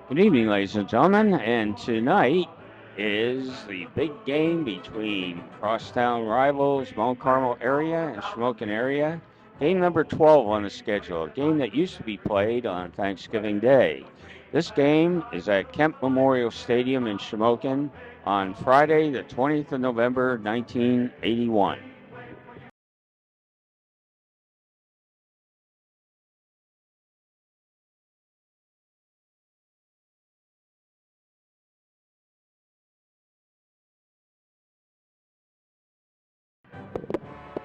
Good evening, ladies and gentlemen. And tonight is the big game between crosstown rivals, Mount Carmel area and Shamokin area. Game number 12 on the schedule, a game that used to be played on Thanksgiving Day. This game is at Kemp Memorial Stadium in Shamokin on Friday, the 20th of November, 1981.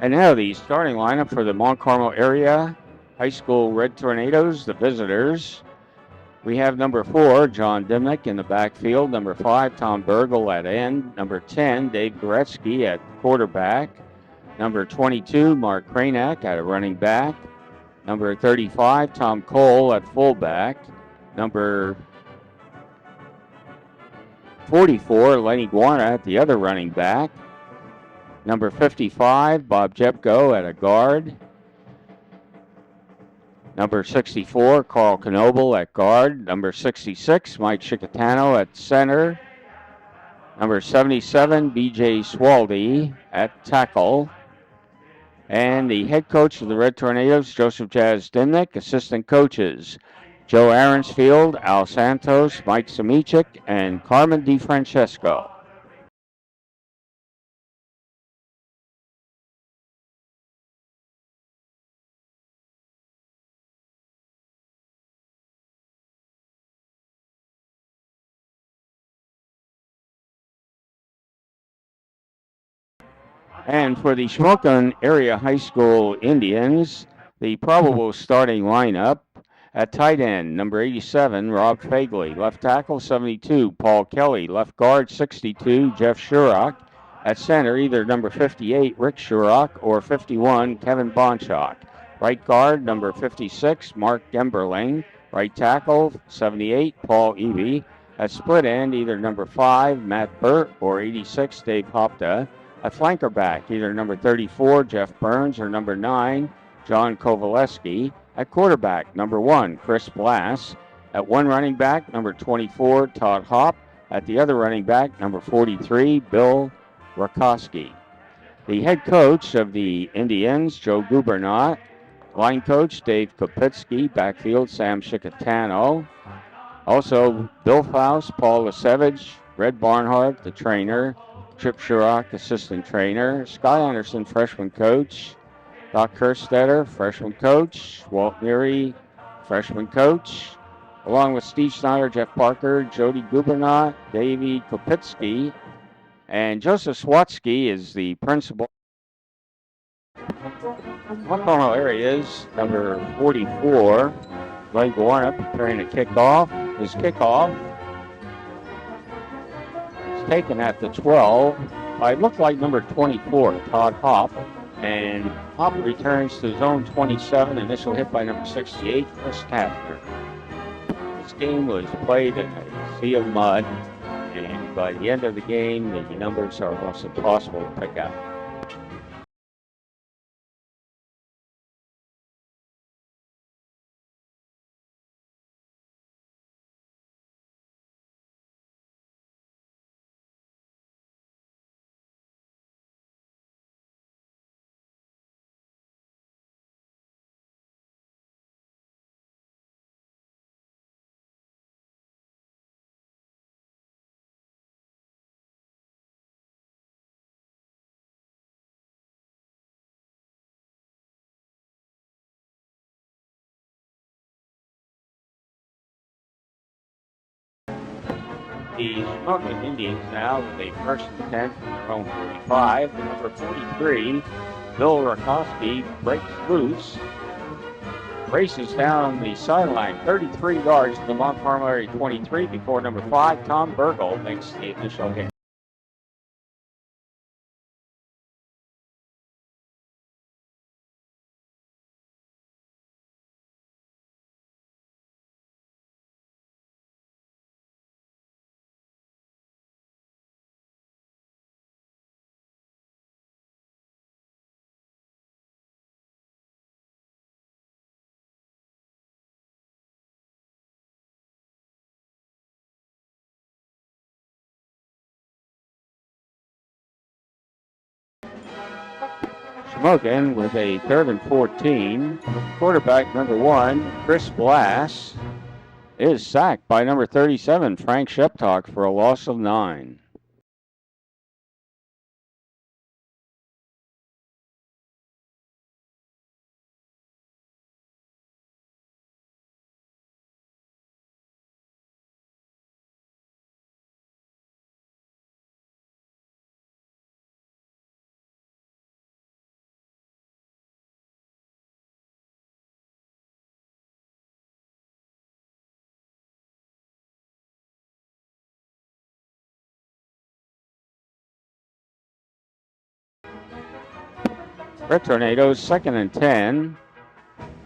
And now the starting lineup for the Mount Carmel area high school Red Tornadoes, the visitors. We have number 4, John Dimnick in the backfield. Number 5, Tom Burgle at end. Number 10, Dave Goretzky at quarterback. Number 22, Mark Kranak at a running back. Number 35, Tom Cole at fullback. Number 44, Lenny Guarna at the other running back. Number 55, Bob Jepko at a guard. Number 64, Carl Knoble at guard. Number 66, Mike Chicatano at center. Number 77, BJ Swaldy at tackle. And the head coach of the Red Tornadoes, Joseph Jazz Dimnick. Assistant coaches, Joe Aronsfield, Al Santos, Mike Samichik, and Carmen DiFrancesco. And for the Shamokin Area High School Indians, the probable starting lineup at tight end, number 87, Rob Fagley. Left tackle, 72, Paul Kelly. Left guard, 62, Jeff Shurock. At center, either number 58, Rick Shurock, or 51, Kevin Bonchock. Right guard, number 56, Mark Gemberling. Right tackle, 78, Paul Eby. At split end, either number 5, Matt Burt, or 86, Dave Hopta. At flanker back, either number 34, Jeff Burns, or number 9, John Kovaleski. At quarterback, number 1, Chris Blass. At one running back, number 24, Todd Hopp. At the other running back, number 43, Bill Rakowski. The head coach of the Indians, Joe Gubernat. Line coach, Dave Kopitsky. Backfield, Sam Chicatano. Also, Bill Faust, Paul Lasevich, Red Barnhart, the trainer. Chip Shurock, assistant trainer. Sky Anderson, freshman coach. Doc Kerstetter, freshman coach. Walt Neary, freshman coach. Along with Steve Snyder, Jeff Parker, Jody Gubernat, Davey Kopitsky, and Joseph Swatsky is the principal. One Carmel area is number 44, Glenn Gorna, preparing to kick off. His kickoff is taken at the 12. It looked like number 24, Todd Hopp. And Hopp returns to zone 27. Initial hit by number 68, Chris Tapner. This game was played in a sea of mud, and by the end of the game, the numbers are almost impossible to pick out. The Shamokin Indians now with a first and 10 from their own 45. The number 43, Bill Rakowski, breaks loose, races down the sideline 33 yards to the Mount Carmel area 23 before number 5, Tom Burgle, makes the initial hit. Shamokin with a 3rd and 14. Quarterback number 1, Chris Blass, is sacked by number 37, Frank Sheptalk, for a loss of 9. Red Tornadoes, 2nd and 10.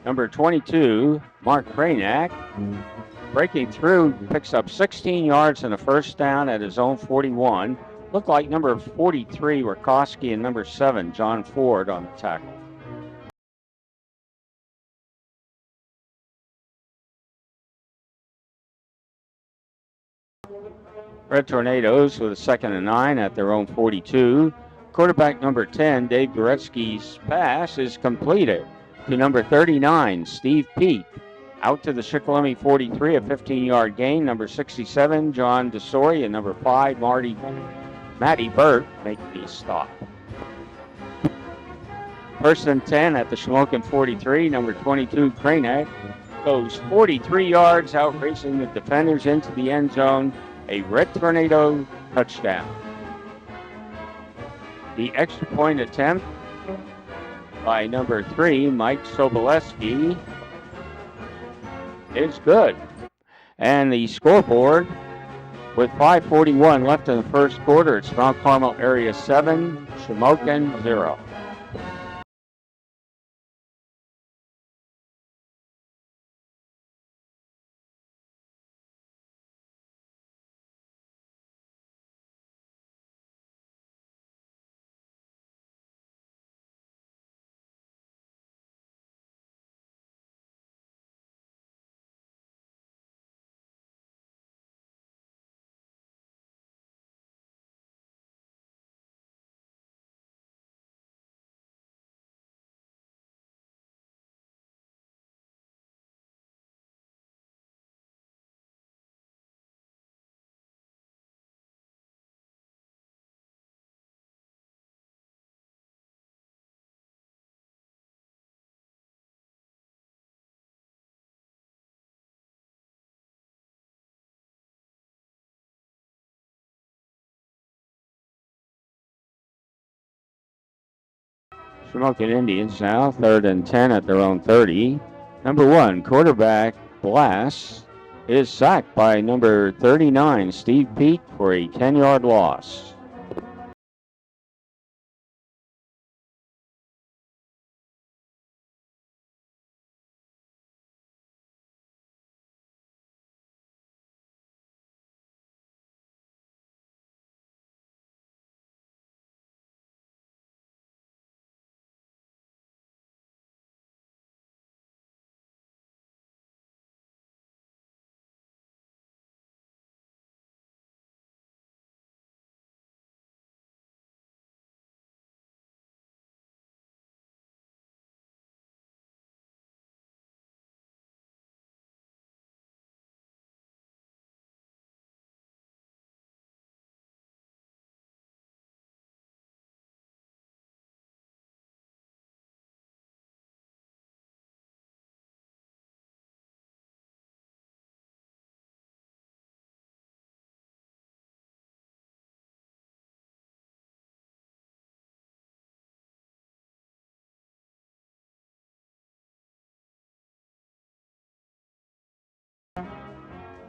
Number 22, Mark Brainiac, breaking through, picks up 16 yards and a first down at his own 41. Looked like number 43, Rakowski, and number 7, John Ford, on the tackle. Red Tornadoes with a 2nd and 9 at their own 42. Quarterback number 10, Dave Goretzky's pass is completed to number 39, Steve Peak. Out to the Shikellamy 43, a 15-yard gain. Number 67, John DeSori, and number 5, Matty Burt make the stop. 1st and 10 at the Shamokin 43. Number 22, Kranek, goes 43 yards, out racing the defenders into the end zone. A Red Tornado touchdown. The extra point attempt by number 3, Mike Sobolewski, is good. And the scoreboard, with 5:41 left in the first quarter, it's Mount Carmel area 7, Shamokin 0. Shamokin Indians now, 3rd and 10 at their own 30. Number 1, quarterback Blass, is sacked by number 39, Steve Peak, for a 10-yard loss.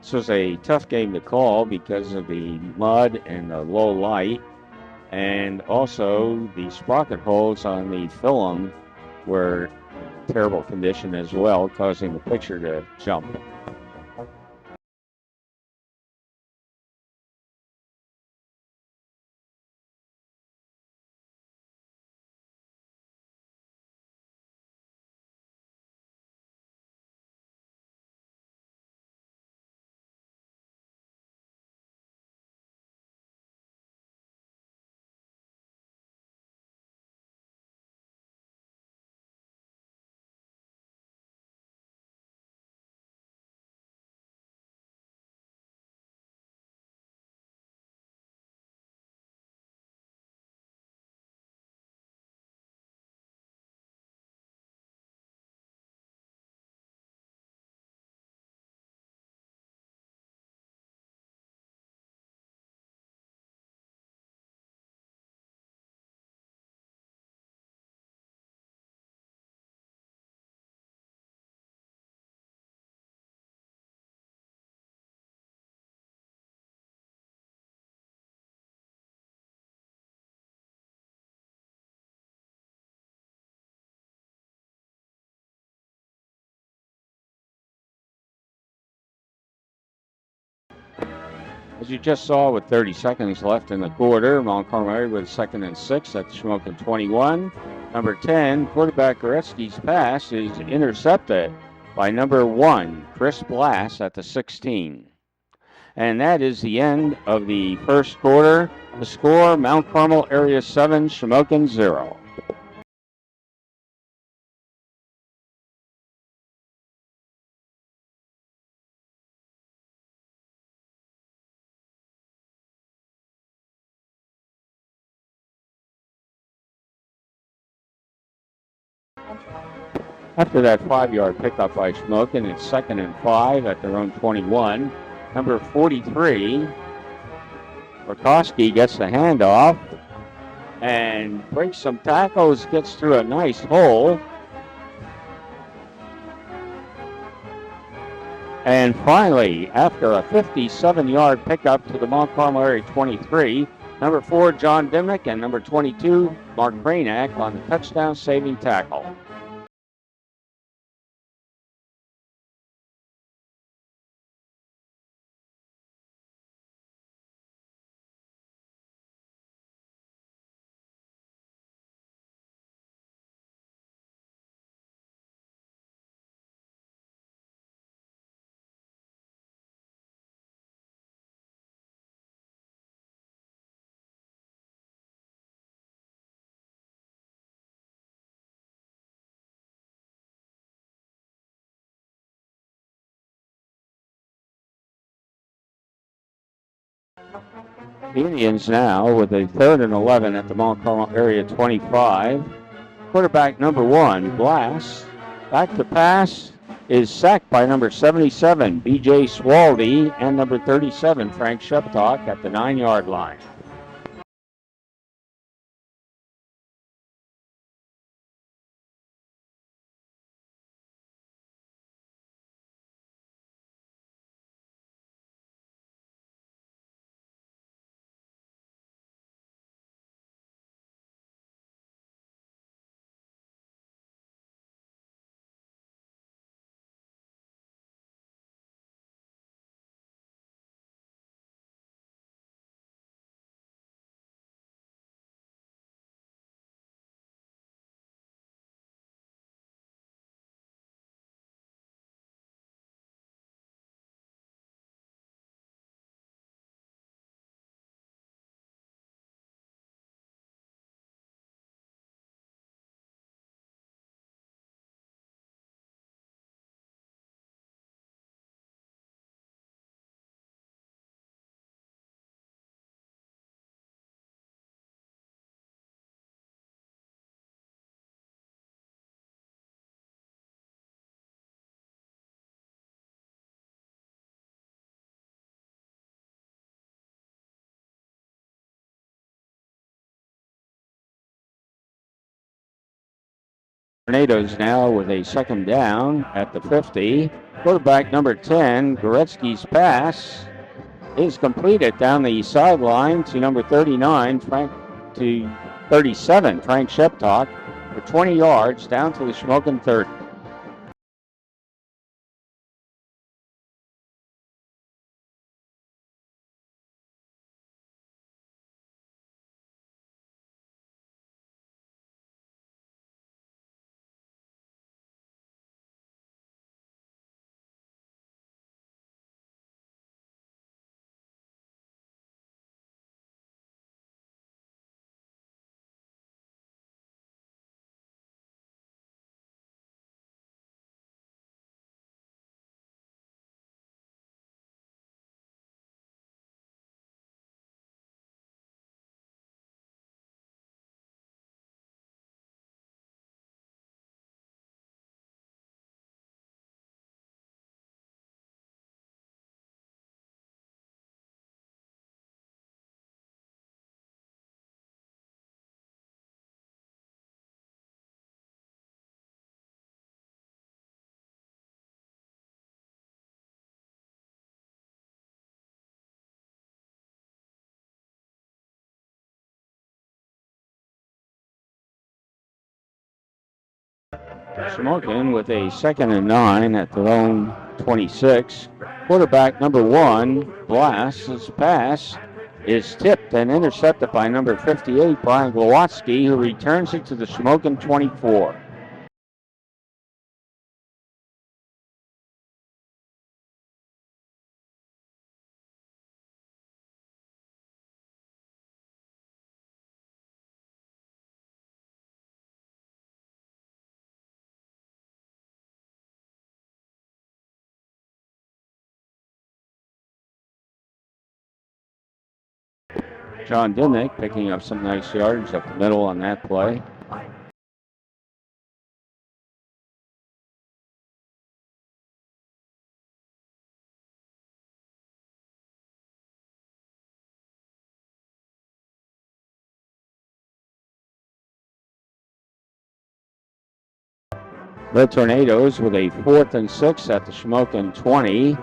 This was a tough game to call because of the mud and the low light, and also the sprocket holes on the film were in terrible condition as well, causing the picture to jump. As you just saw, with 30 seconds left in the quarter, Mount Carmel with 2nd and 6 at Shamokin 21. Number 10, quarterback Goretzky's pass is intercepted by number 1, Chris Blass at the 16. And that is the end of the first quarter. The score, Mount Carmel Area 7, Shamokin 0. After that 5-yard pickup by Shamokin, it's 2nd and 5 at their own 21. Number 43, Rakowski gets the handoff and breaks some tackles, gets through a nice hole. And finally, after a 57-yard pickup to the Mount Carmel Area 23, number 4, John Dimnick, and number 22, Mark Brainack on the touchdown saving tackle. The Indians now with a 3rd and 11 at the Mount Carmel Area 25. Quarterback number 1, Blass, back to pass, is sacked by number 77, B.J. Swaldy, and number 37, Frank Sheptalk at the 9-yard line. Tornadoes now with a 2nd down at the 50. Quarterback number 10, Goretzky's pass is completed down the sideline to number 39, Frank, to 37, Frank Sheptalk, for 20 yards down to the Shamokin 30. Shamokin with a 2nd and 9 at their own 26. Quarterback number 1, Blas's pass is tipped and intercepted by number 58, Brian Glowatsky, who returns it to the Shamokin 24. John Dimnick picking up some nice yardage up the middle on that play. The Tornadoes with a 4th and 6 at the Shamokin 20.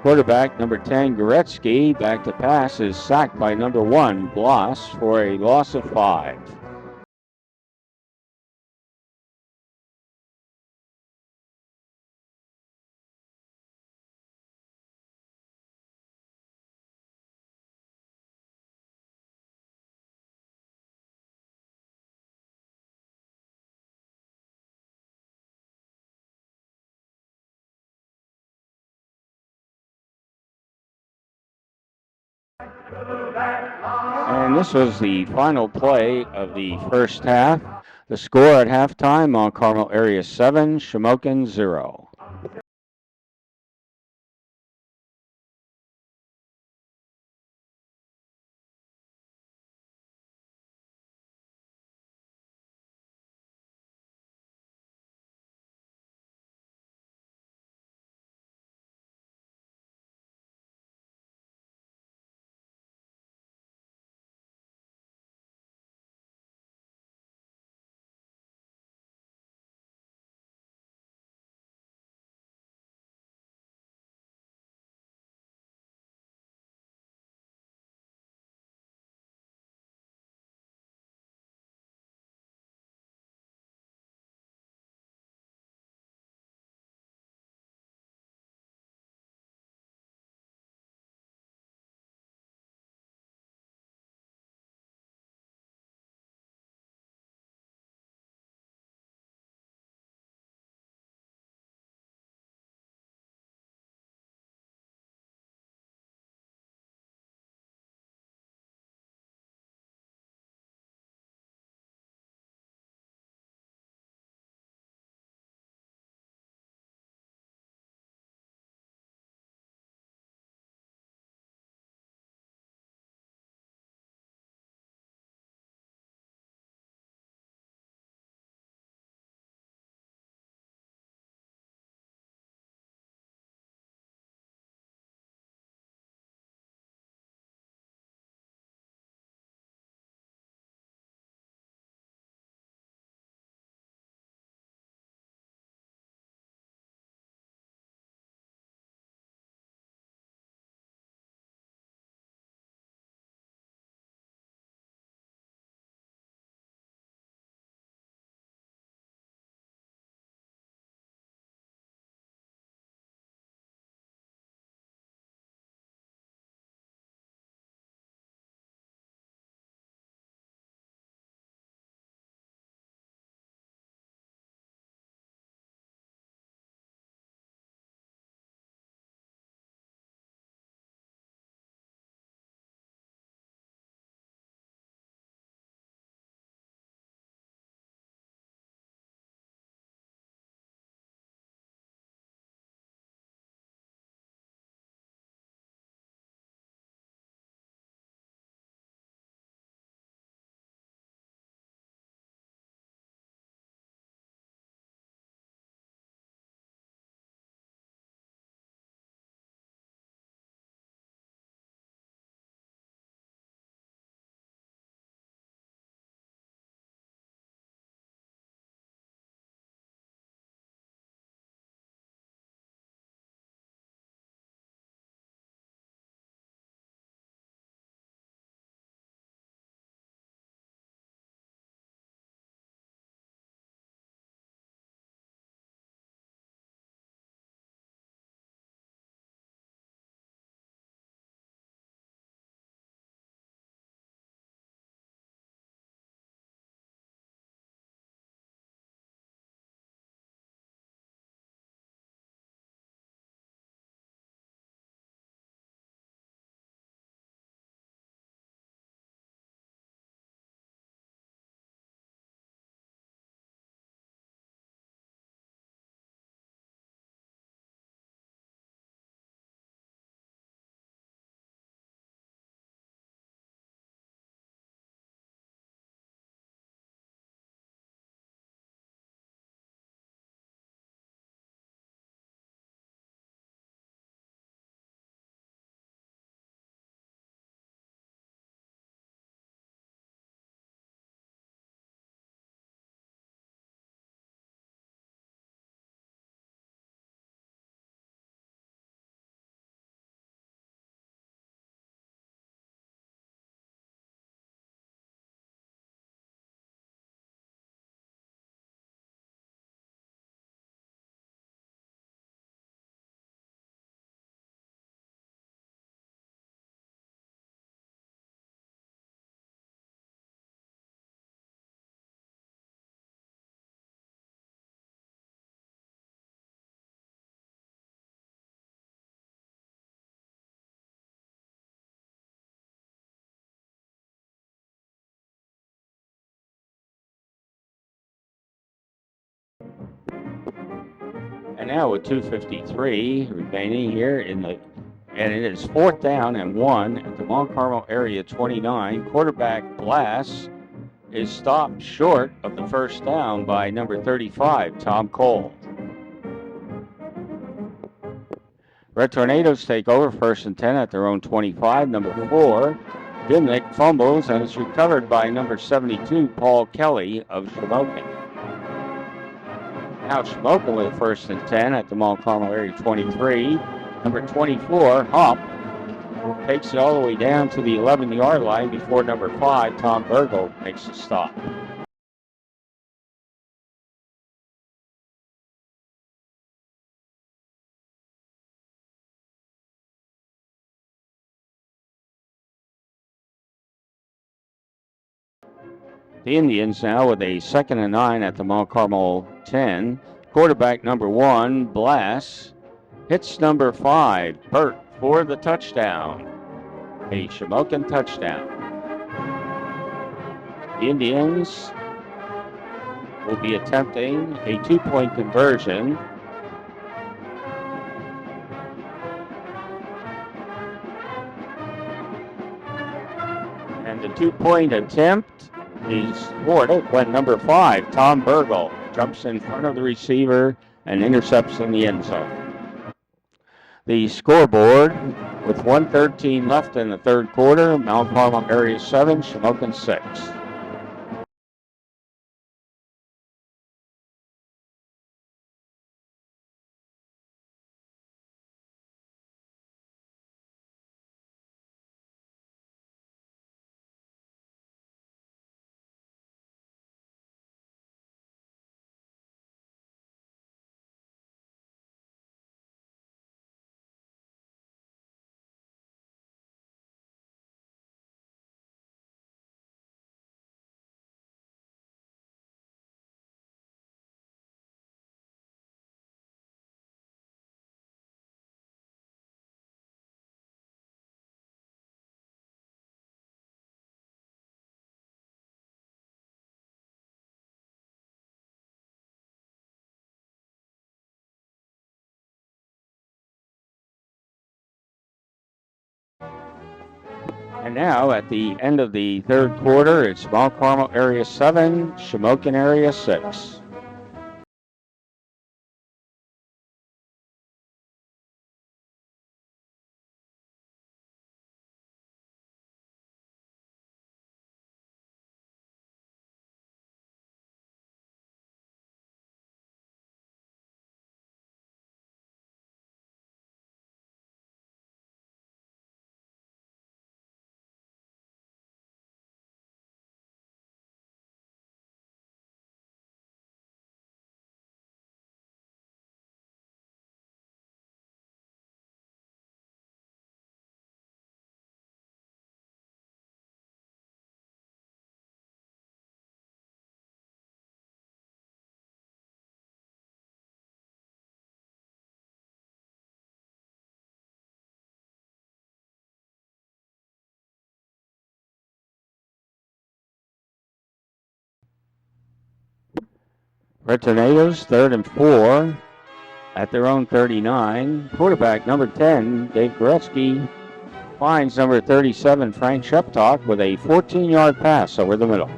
Quarterback number 10, Goretzky, back to pass, is sacked by number 1, Blas, for a loss of 5. And this was the final play of the first half. The score at halftime on Carmel Area 7, Shamokin 0. And now with 2:53 remaining here and it is 4th down and 1 at the Mount Carmel area 29. Quarterback Blass is stopped short of the first down by number 35, Tom Cole. Red Tornadoes take over 1st and 10 at their own 25. Number 4, Dimnick fumbles and is recovered by number 72, Paul Kelly of Shamokin. Now Shamokin with 1st and 10 at the Mount Carmel area 23. Number 24, Hump, takes it all the way down to the 11-yard line before number 5, Tom Burgo, makes a stop. The Indians now with a 2nd and 9 at the Mount Carmel 10. Quarterback number 1, Blass, hits number 5, Burt, for the touchdown. A Shamokin touchdown. The Indians will be attempting a 2-point conversion. And the 2-point attempt is thwarted when number 5, Tom Burgle, jumps in front of the receiver and intercepts in the end zone. The scoreboard with 1:13 left in the third quarter, Mount Carmel area 7, Shamokin 6. And now at the end of the third quarter, it's Mount Carmel area 7, Shamokin area 6. Red Tornadoes, 3rd and 4 at their own 39. Quarterback number 10, Dave Goretzky, finds number 37, Frank Sheptalk, with a 14-yard pass over the middle.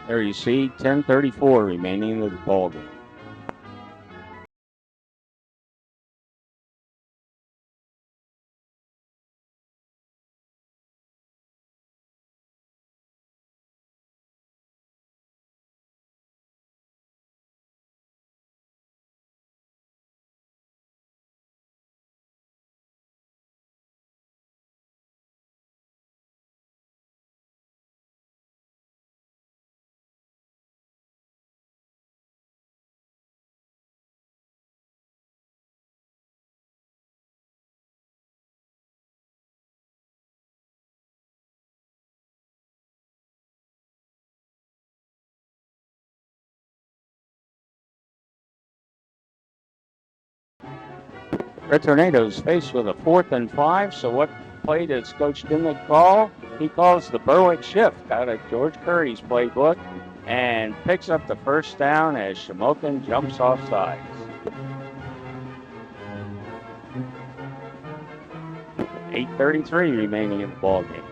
There you see 10:34 remaining in the ball game. Red Tornadoes faced with a 4th and 5, so what play does Coach Dimmick call? He calls the Berwick shift out of George Curry's playbook and picks up the first down as Shamokin jumps off sides. 8:33 remaining in the ballgame.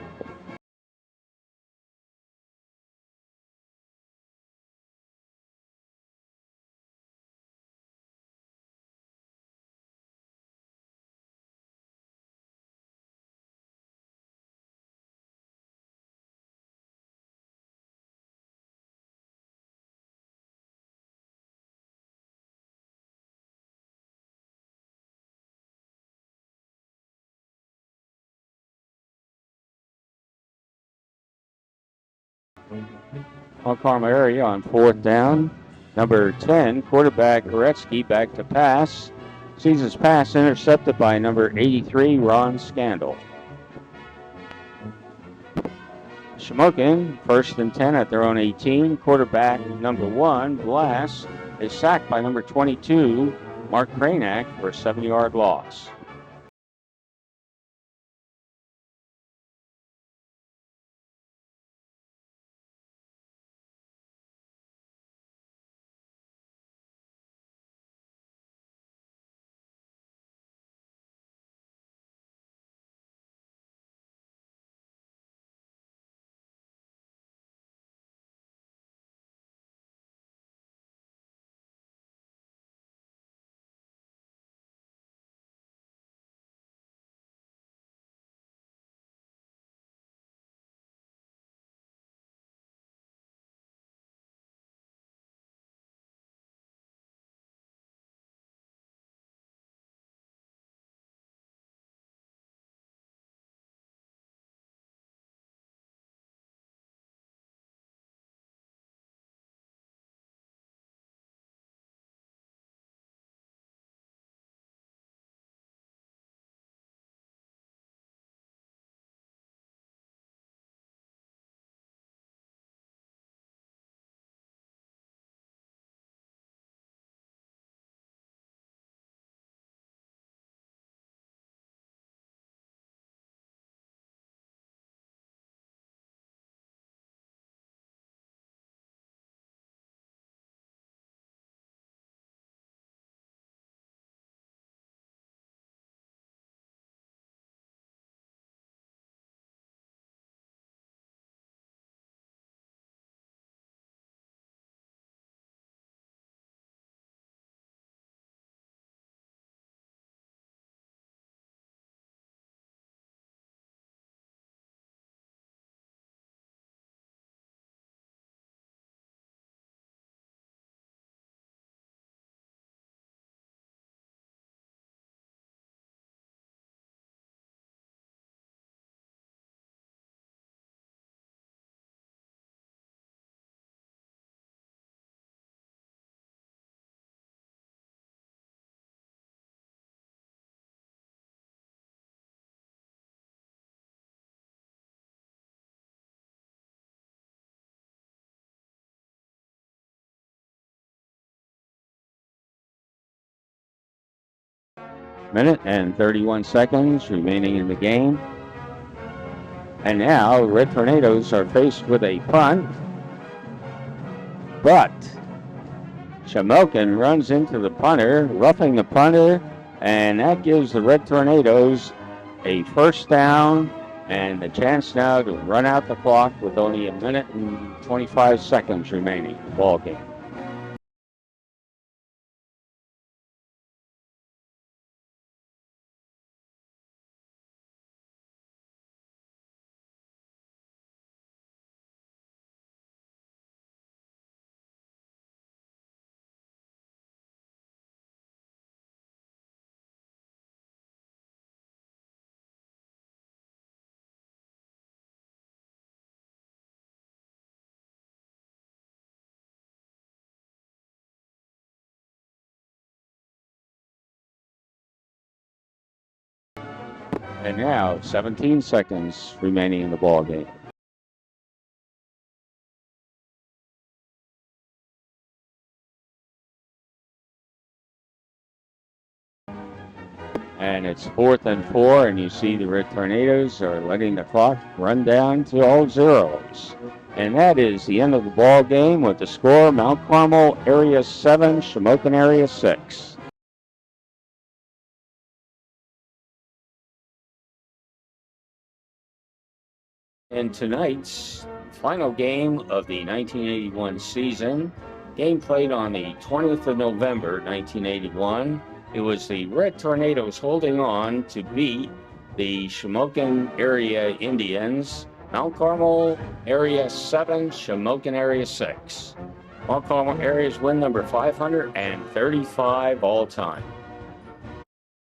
On Carmel area on 4th down. Number 10, quarterback Goretzky back to pass. Sees his pass intercepted by number 83, Ron Scandal. Shamokin, 1st and 10 at their own 18. Quarterback number 1, Blass, is sacked by number 22, Mark Kranak, for a 7-yard loss. Minute and 31 seconds remaining in the game. And now, Red Tornadoes are faced with a punt, but Shamokin runs into the punter, roughing the punter, and that gives the Red Tornadoes a first down and a chance now to run out the clock with only a minute and 25 seconds remaining in the ball game. And now, 17 seconds remaining in the ball game. And it's 4th and 4, and you see the Red Tornadoes are letting the clock run down to all zeros. And that is the end of the ball game with the score: Mount Carmel Area 7, Shamokin Area 6. In tonight's final game of the 1981 season, game played on the 20th of November 1981, it was the Red Tornadoes holding on to beat the Shamokin Area Indians, Mount Carmel Area 7, Shamokin Area 6. Mount Carmel Area's win number 535 all time.